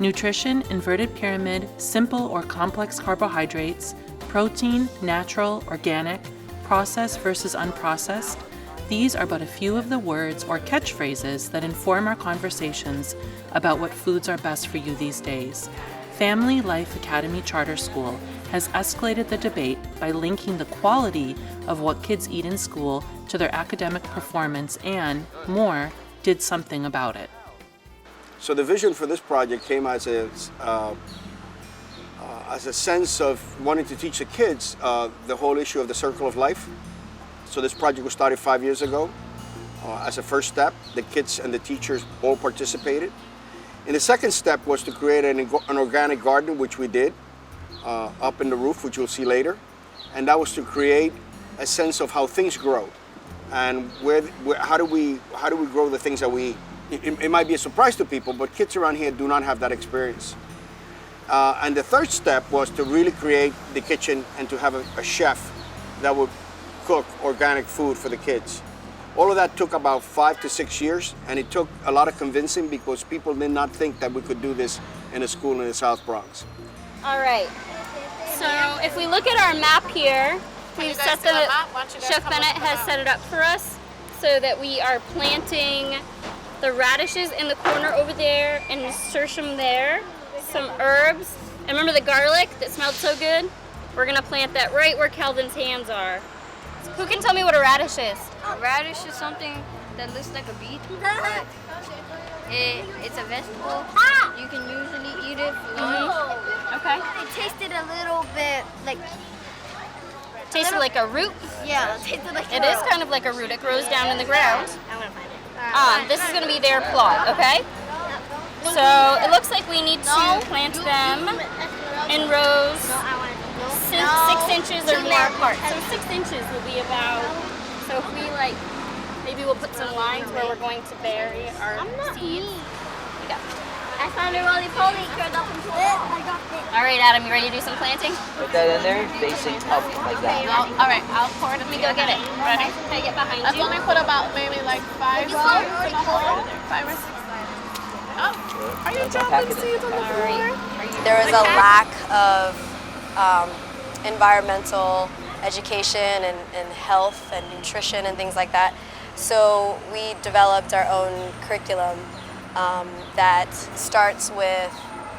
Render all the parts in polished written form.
Nutrition, inverted pyramid, simple or complex carbohydrates, protein, natural, organic, processed versus unprocessed. These are but a few of the words or catchphrases that inform our conversations about what foods are best for you these days. Family Life Academy Charter School has escalated the debate by linking the quality of what kids eat in school to their academic performance and, more, did something about it. So the vision for this project came as a sense of wanting to teach the kids the whole issue of the circle of life. So this project was started 5 years ago. As a first step, the kids and the teachers all participated. And the second step was to create an organic garden, which we did, up in the roof, which you'll see later. And that was to create a sense of how things grow and how do we grow the things that we eat. It might be a surprise to people, but kids around here do not have that experience. And the third step was to really create the kitchen and to have a chef that would cook organic food for the kids. All of that took about 5 to 6 years, and it took a lot of convincing because people did not think that we could do this in a school in the South Bronx. All right. So if we look at our map here, Chef Bennett has set it up for us so that we are planting the radishes in the corner over there and nasturtium there, some herbs. And remember the garlic that smelled so good? We're gonna plant that right where Calvin's hands are. So who can tell me what a radish is? A radish is something that looks like a beet, but it's a vegetable. You can usually eat it for lunch. Okay. It tasted a little bit like... Tasted like a root? Yeah, it tasted like It is kind of like a root. It grows down in the ground. I'm gonna find it. This is going to be their plot, okay? So it looks like we need to plant them in rows 6 inches or more apart. So 6 inches will be about, so if we maybe we'll put some lines where we're going to bury our seeds. Yeah. I found a roly-poly curled up into it. All right, Adam, you ready to do some planting? Put that in there, facing up like that. All right, I'll pour it. Let me go get it. Ready? Can I get behind you? Let me put about maybe like 5 seeds in a hole. 5 or 6. Oh, are you dropping seeds on the floor? There was a lack of environmental education and health and nutrition and things like that. So we developed our own curriculum that starts with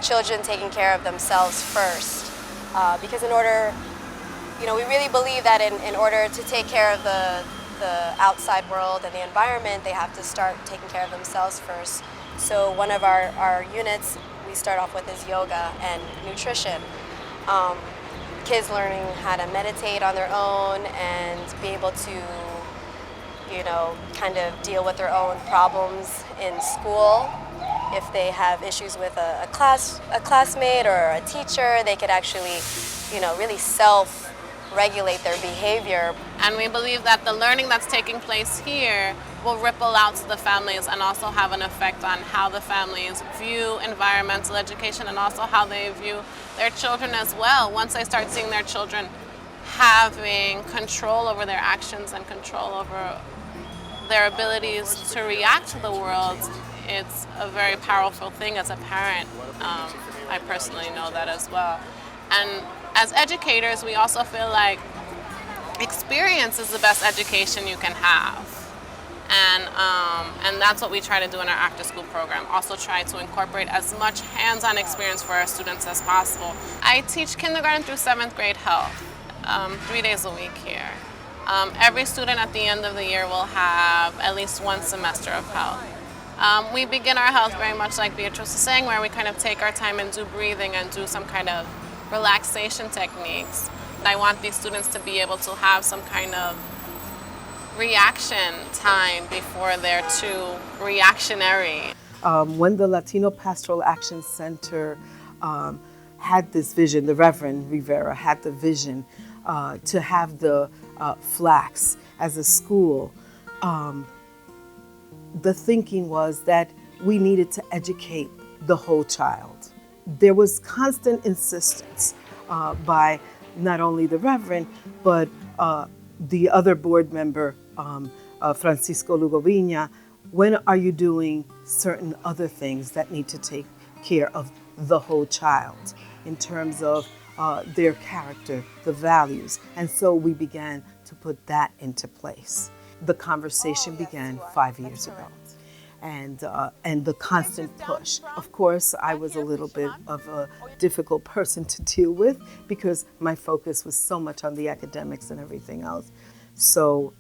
children taking care of themselves first. Because in order, we really believe that in order to take care of the outside world and the environment, they have to start taking care of themselves first. So one of our units we start off with is yoga and nutrition. Kids learning how to meditate on their own and be able to kind of deal with their own problems in school. If they have issues with a classmate or a teacher, they could actually, really self-regulate their behavior. And we believe that the learning that's taking place here will ripple out to the families and also have an effect on how the families view environmental education and also how they view their children as well. Once they start seeing their children having control over their actions and control over their abilities to react to the world, it's a very powerful thing as a parent. I personally know that as well. And as educators, we also feel like experience is the best education you can have. And that's what we try to do in our after school program. Also try to incorporate as much hands-on experience for our students as possible. I teach kindergarten through 7th grade health, 3 days a week here. Every student at the end of the year will have at least 1 semester of health. We begin our health very much like Beatrice was saying, where we kind of take our time and do breathing and do some kind of relaxation techniques. I want these students to be able to have some kind of reaction time before they're too reactionary. When the Latino Pastoral Action Center had this vision, the Reverend Rivera had the vision to have the FLACs as a school, the thinking was that we needed to educate the whole child. There was constant insistence by not only the Reverend, but the other board member, Francisco Lugovina, when are you doing certain other things that need to take care of the whole child in terms of their character, the values. And so we began to put that into place. The conversation began 5 years ago. And the constant push. Of course, I was a little bit of a difficult person to deal with because my focus was so much on the academics and everything else. So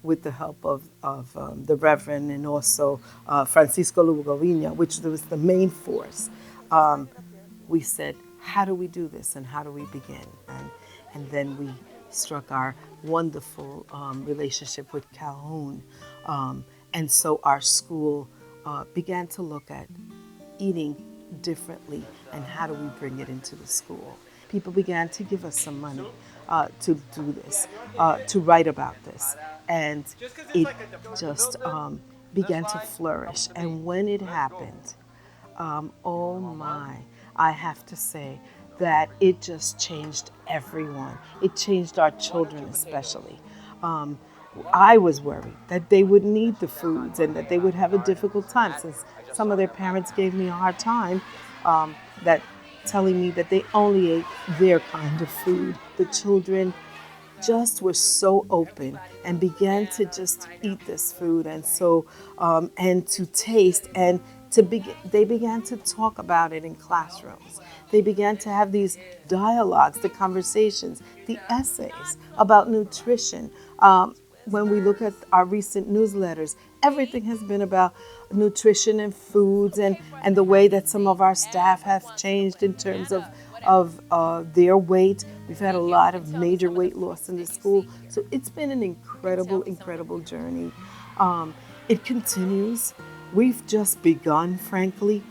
with the help of the Reverend and also Francisco Lugoviña, which was the main force, we said, how do we do this and how do we begin? And then we struck our wonderful relationship with Calhoun. And so our school began to look at eating differently and how do we bring it into the school. People began to give us some money to do this, to write about this. And it just began to flourish. And when it happened, oh my, I have to say that it just changed everyone. It changed our children especially. I was worried that they would need the foods and that they would have a difficult time, since some of their parents gave me a hard time, that telling me that they only ate their kind of food. The children just were so open and began to just eat this food, and so and to taste and they began to talk about it in classrooms. They began to have these dialogues, the conversations, the essays about nutrition. When we look at our recent newsletters, everything has been about nutrition and foods and the way that some of our staff have changed in terms of their weight. We've had a lot of major weight loss in the school. So it's been an incredible, incredible journey. It continues. We've just begun, frankly.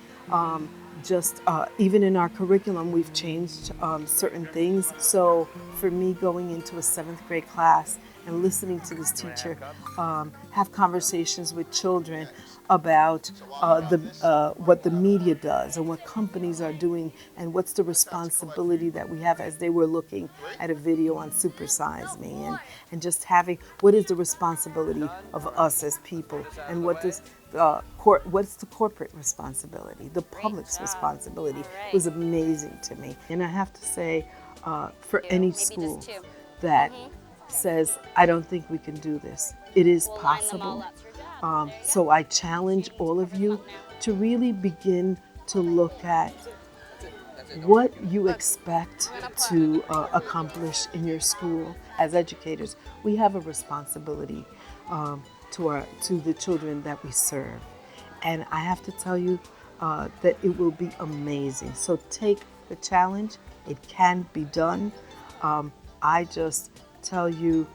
Even in our curriculum, we've changed certain things. So for me, going into a 7th grade class and listening to this teacher have conversations with children about what the media does and what companies are doing and what's the responsibility that we have, as they were looking at a video on Super Size Me, and just having what is the responsibility of us as people, and what's the corporate responsibility, the public's responsibility. It was amazing to me. And I have to say, for any school that says, I don't think we can do this, it is possible. So I challenge all of you to really begin to look at what you expect to accomplish in your school. As educators, we have a responsibility to the children that we serve. And I have to tell you that it will be amazing. So take the challenge. It can be done. I just tell you,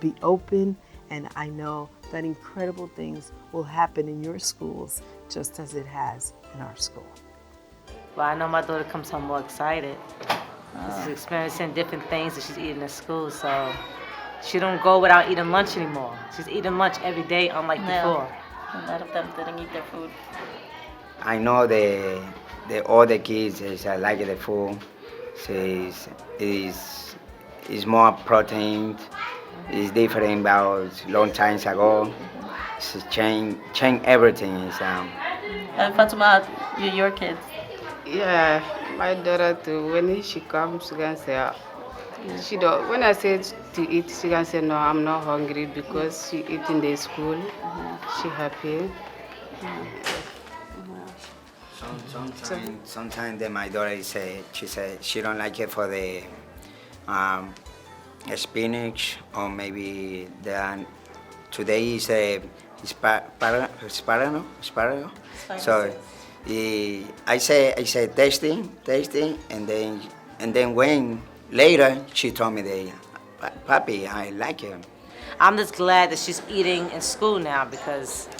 be open, and I know that incredible things will happen in your schools just as it has in our school. Well, I know my daughter comes home more excited. She's experiencing different things that she's eating in school, so she don't go without eating lunch anymore. She's eating lunch every day, unlike before. A lot of them didn't eat their food. I know all the kids like the food. Is more protein. It's different about long times ago. It's change everything. Fatima, your kids? Yeah, my daughter too. When she comes, she can say, she don't. When I say to eat, she can say, no, I'm not hungry, because she eat in the school. She happy. Sometimes my daughter she said she don't like it for the spinach, or maybe today is asparagus. So I say tasting, and then when later she told me Papi, I like it. I'm just glad that she's eating in school now, because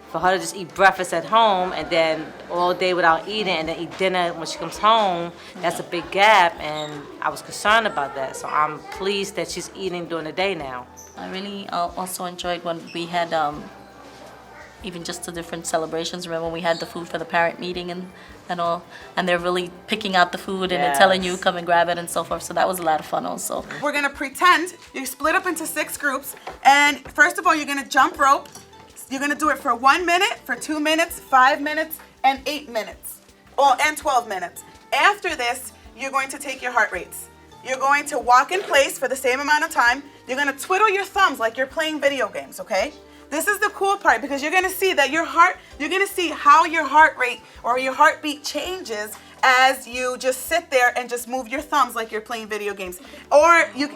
for her to just eat breakfast at home and then all day without eating and then eat dinner when she comes home, that's a big gap, and I was concerned about that. So I'm pleased that she's eating during the day now. I really also enjoyed when we had even just the different celebrations. Remember when we had the food for the parent meeting and all, and they're really picking out the food and they're telling you come and grab it and so forth. So that was a lot of fun also. We're gonna pretend you split up into 6 groups, and first of all you're gonna jump rope. You're gonna do it for 1 minute, for 2 minutes, 5 minutes, and 8 minutes. and 12 minutes. After this, you're going to take your heart rates. You're going to walk in place for the same amount of time. You're going to twiddle your thumbs like you're playing video games, okay? This is the cool part because you're going to see that you're going to see how your heart rate or your heartbeat changes as you just sit there and just move your thumbs like you're playing video games. Or you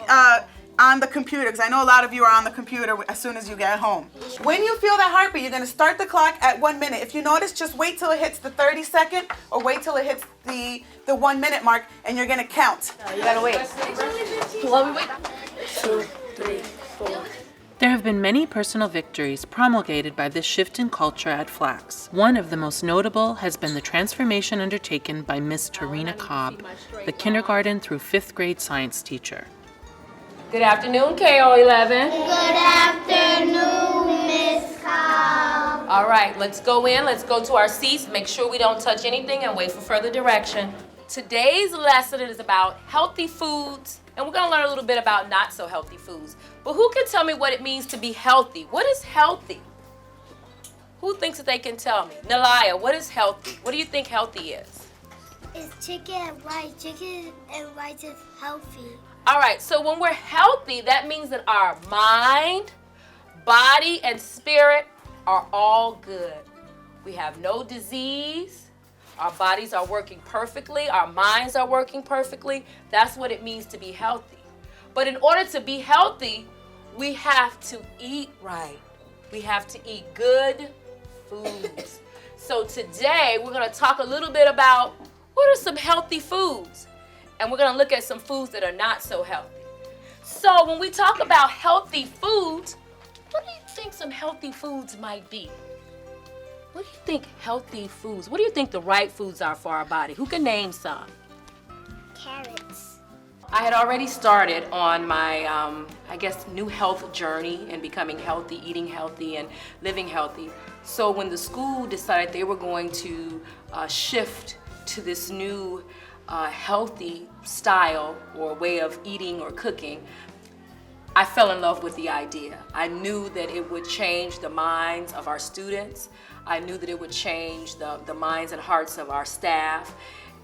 on the computer, because I know a lot of you are on the computer as soon as you get home. When you feel that heartbeat, you're going to start the clock at 1 minute. If you notice, just wait till it hits the 30-second or wait till it hits the 1 minute mark, and you're going to count. You gotta wait. While we wait. 2, 3, 4. There have been many personal victories promulgated by this shift in culture at FLACS. One of the most notable has been the transformation undertaken by Miss Tarina Cobb, the kindergarten through 5th grade science teacher. Good afternoon, KO11. Good afternoon, Miss Cobb. All right, let's go in. Let's go to our seats. Make sure we don't touch anything and wait for further direction. Today's lesson is about healthy foods, and we're going to learn a little bit about not so healthy foods. But who can tell me what it means to be healthy? What is healthy? Who thinks that they can tell me? Nalaya, what is healthy? What do you think healthy is? It's chicken and rice. Chicken and rice is healthy. All right, so when we're healthy, that means that our mind, body, and spirit are all good. We have no disease. Our bodies are working perfectly. Our minds are working perfectly. That's what it means to be healthy. But in order to be healthy, we have to eat right. We have to eat good foods. So today, we're going to talk a little bit about what are some healthy foods. And we're going to look at some foods that are not so healthy. So when we talk about healthy foods, what do you think some healthy foods might be? What do you think healthy foods, what do you think the right foods are for our body? Who can name some? Carrots. I had already started on my, new health journey and becoming healthy, eating healthy, and living healthy. So when the school decided they were going to shift to this new healthy style or way of eating or cooking, I fell in love with the idea. I knew that it would change the minds of our students. I knew that it would change the minds and hearts of our staff.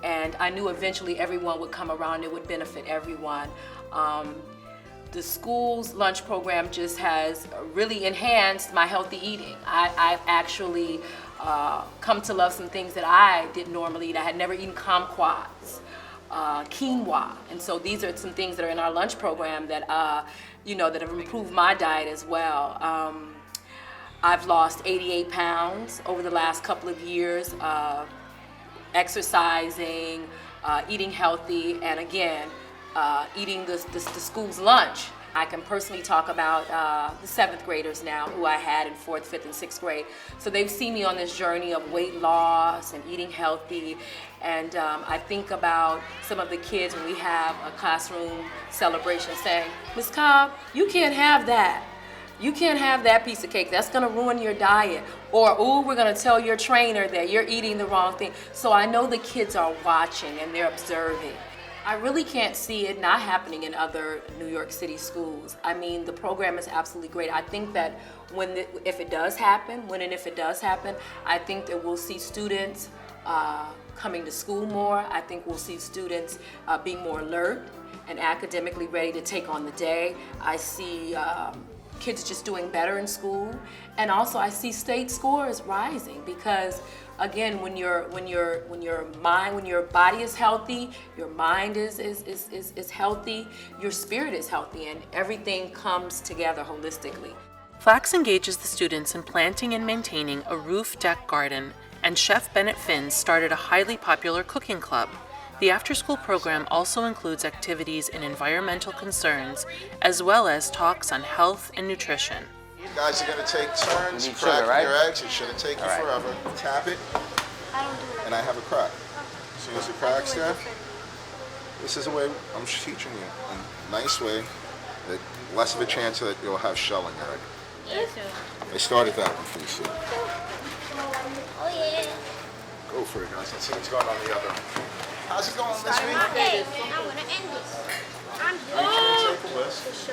And I knew eventually everyone would come around, it would benefit everyone. The school's lunch program just has really enhanced my healthy eating. I've actually come to love some things that I didn't normally eat. I had never eaten kumquats, quinoa, and so these are some things that are in our lunch program that that have improved my diet as well. I've lost 88 pounds over the last couple of years, exercising, eating healthy, and again, eating the school's lunch. I can personally talk about the 7th graders now who I had in 4th, 5th, and 6th grade. So they've seen me on this journey of weight loss and eating healthy. And I think about some of the kids when we have a classroom celebration saying, Ms. Cobb, you can't have that. You can't have that piece of cake. That's gonna ruin your diet. Or, ooh, we're gonna tell your trainer that you're eating the wrong thing. So I know the kids are watching and they're observing. I really can't see it not happening in other New York City schools. I mean, the program is absolutely great. I think that if it does happen, I think that we'll see students coming to school more. I think we'll see students being more alert and academically ready to take on the day. I see kids just doing better in school, and also I see state scores rising because, again, when your body is healthy, your mind is healthy, your spirit is healthy, and everything comes together holistically. FLACS engages the students in planting and maintaining a roof deck garden, and Chef Bennett Finn started a highly popular cooking club. The after-school program also includes activities in environmental concerns, as well as talks on health and nutrition. You guys are going to take turns cracking your eggs. It shouldn't take you forever. Tap it, and I have a crack. As soon as it cracks there, this is the way I'm teaching you. A nice way, that less of a chance that you'll have shell in your egg. Yes. I started that one for you, Sue. Oh, yeah. Go for it, guys. Let's see what's going on the other one. How's it going this week? Okay, I want to end this. I'm Take a list.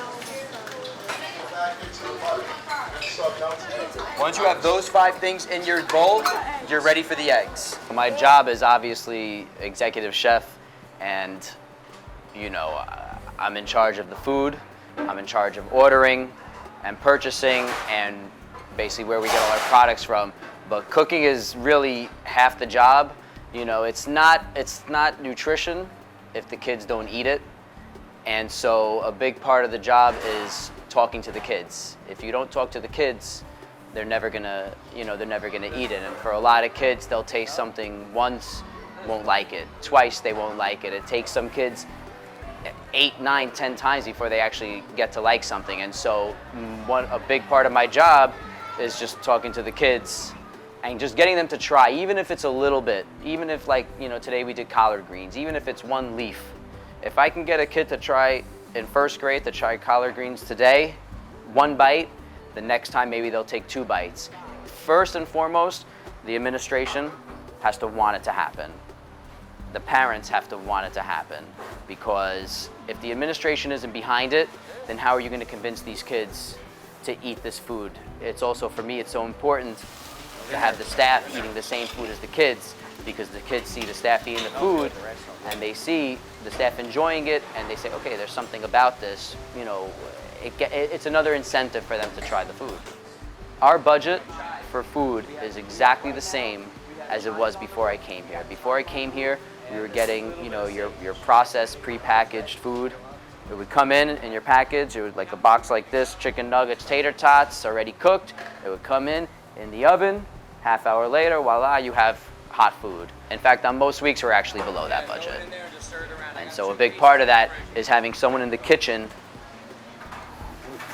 Once you have those 5 things in your bowl, you're ready for the eggs. My job is obviously executive chef, and I'm in charge of the food, I'm in charge of ordering and purchasing and basically where we get all our products from. But cooking is really half the job. It's not nutrition if the kids don't eat it. And so a big part of the job is talking to the kids. If you don't talk to the kids, they're never gonna eat it. And for a lot of kids, they'll taste something once, won't like it. Twice, they won't like it. It takes some kids 8, 9, 10 times before they actually get to like something. And so a big part of my job is just talking to the kids and just getting them to try, even if it's a little bit, even if today we did collard greens, even if it's 1 leaf. If I can get a kid to try in 1st grade to try collard greens today, 1 bite, the next time maybe they'll take 2 bites. First and foremost, the administration has to want it to happen. The parents have to want it to happen, because if the administration isn't behind it, then how are you going to convince these kids to eat this food? It's also, for me, it's so important to have the staff eating the same food as the kids, because the kids see the staff eating the food and they see the staff enjoying it and they say, okay, there's something about this, it's another incentive for them to try the food. Our budget for food is exactly the same as it was before I came here. Before I came here, we were getting, your processed, prepackaged food. It would come in your package. It would like a box like this, chicken nuggets, tater tots, already cooked. It would come in the oven. Half hour later, voila, you have hot food. In fact, on most weeks, we're actually below that budget. And so a big part of that is having someone in the kitchen,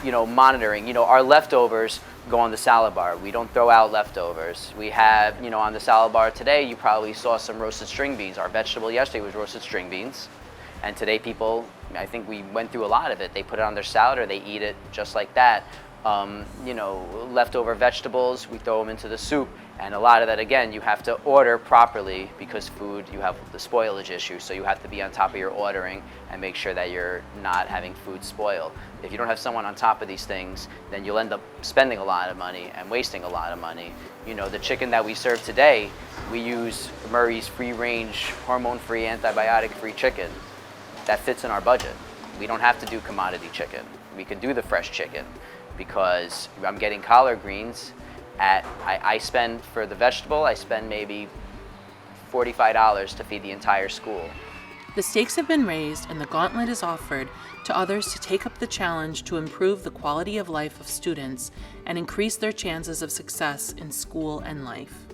monitoring. Our leftovers go on the salad bar. We don't throw out leftovers. We have, on the salad bar today, you probably saw some roasted string beans. Our vegetable yesterday was roasted string beans. And today people, I think we went through a lot of it. They put it on their salad or they eat it just like that. Leftover vegetables, we throw them into the soup. And a lot of that, again, you have to order properly, because food, you have the spoilage issue. So you have to be on top of your ordering and make sure that you're not having food spoil. If you don't have someone on top of these things, then you'll end up spending a lot of money and wasting a lot of money. The chicken that we serve today, we use Murray's free-range, hormone-free, antibiotic-free chicken. That fits in our budget. We don't have to do commodity chicken. We could do the fresh chicken, because I'm getting collard greens. I spend, for the vegetable, I spend maybe $45 to feed the entire school. The stakes have been raised and the gauntlet is offered to others to take up the challenge to improve the quality of life of students and increase their chances of success in school and life.